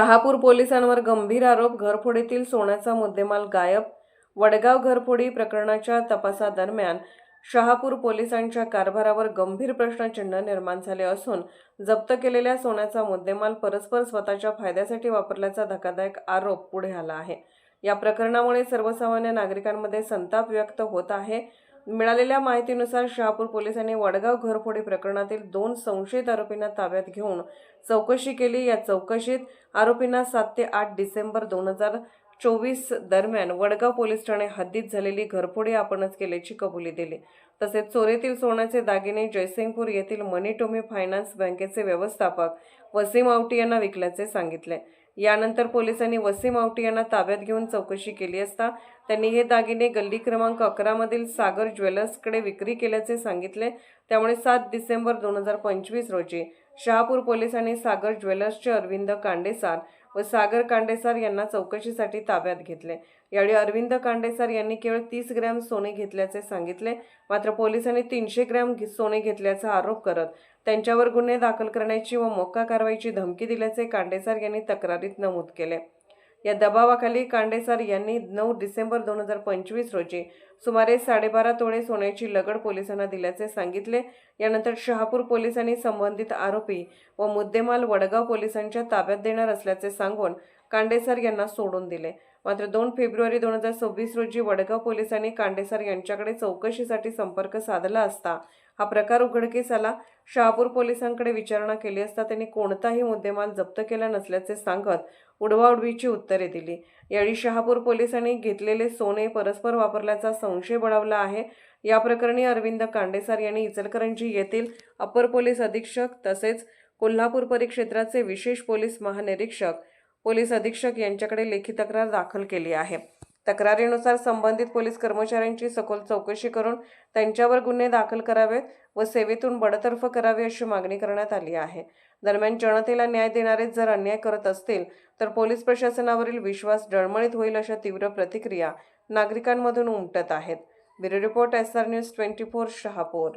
शहापूर पोलिसांवर गंभीर आरोप. घरफोडीतील सोन्याचा मुद्देमाल गायब. वडगाव घरफोडी प्रकरणाच्या तपासादरम्यान शहापूर पोलिसांच्या कारभारावर गंभीर प्रश्नचिन्ह निर्माण झाले असून जप्त केलेल्या सोन्याचा मुद्देमाल परस्पर स्वतःच्या फायद्यासाठी वापरल्याचा धक्कादायक आरोप पुढे आला आहे. या प्रकरणामुळे सर्वसामान्य नागरिकांमध्ये संताप व्यक्त होत आहे. मिळालेल्या माहितीनुसार शहापूर पोलिसांनी वडगाव घरफोडी प्रकरणातील 2 संशयित आरोपींना ताब्यात घेऊन चौकशी केली. या चौकशीत आरोपींना 7 ते 8 डिसेंबर 2024 दरम्यान वडगाव पोलीस ठाणे हद्दीत झालेली घरफोडी आपणच केल्याची कबुली दिली. तसेच चोरीतील सोन्याचे दागिने जयसिंगपूर येथील मनी टोमी फायनान्स बँकेचे व्यवस्थापक वसीम आवटी यांना विकल्याचे सांगितले. यानंतर पोलिसांनी वसीम आवटी यांना ताब्यात घेऊन चौकशी केली असता त्यांनी हे दागिने गल्ली क्रमांक 11 मधील सागर ज्वेलर्सकडे विक्री केल्याचे सांगितले. त्यामुळे 7 डिसेंबर 2025 रोजी शहापूर पोलिसांनी सागर ज्वेलर्सचे अरविंद कांडेसार व सागर कांडेसार यांना चौकशीसाठी ताब्यात घेतले. यावेळी अरविंद कांडेसार यांनी केवळ 30 ग्रॅम सोने घेतल्याचे सांगितले. मात्र पोलिसांनी 300 ग्रॅम सोने घेतल्याचा आरोप करत त्यांच्यावर गुन्हे दाखल करण्याची व मोक्का कारवाईची धमकी दिल्याचे कांडेसार यांनी तक्रारीत नमूद केले. या दबावाखाली कांडेसार यांनी 9 डिसेंबर 2025 रोजी सुमारे 12.5 तोळे सोन्याची लगड पोलिसांना दिल्याचे सांगितले. यानंतर शहापूर पोलिसांनी संबंधित आरोपी व मुद्देमाल वडगाव पोलिसांच्या ताब्यात देणार असल्याचे सांगून कांडेसार यांना सोडून दिले. मात्र 2 फेब्रुवारी 2026 रोजी वडगाव पोलिसांनी कांडेसार यांच्याकडे चौकशीसाठी संपर्क साधला असता हा प्रकार उघडकीस आला. शहापूर पोलिसांकडे विचारणा केली असता त्यांनी कोणताही मुद्देमाल जप्त केला नसल्याचे सांगत उडवाउडवीची उत्तरे दिली. यावेळी शहापूर पोलिसांनी घेतलेले सोने परस्पर वापरल्याचा संशय बळावला आहे. या प्रकरणी अरविंद कांडेसार यांनी इचलकरंजी येथील अपर पोलीस अधीक्षक तसेच कोल्हापूर परिक्षेत्राचे विशेष पोलीस महानिरीक्षक पोलीस अधीक्षक यांच्याकडे लेखी तक्रार दाखल केली आहे. तक्रारीनुसार संबंधित पोलीस कर्मचाऱ्यांची सखोल चौकशी करून त्यांच्यावर गुन्हे दाखल करावेत व सेवेतून बडतर्फ करावे अशी मागणी करण्यात आली आहे. दरम्यान जनतेला न्याय देणारे जर अन्याय करत असतील तर पोलीस प्रशासनावरील विश्वास डळमळीत होईल अशा तीव्र प्रतिक्रिया नागरिकांमधून उमटत आहेत. Bureau report SR news 24 Shahapur.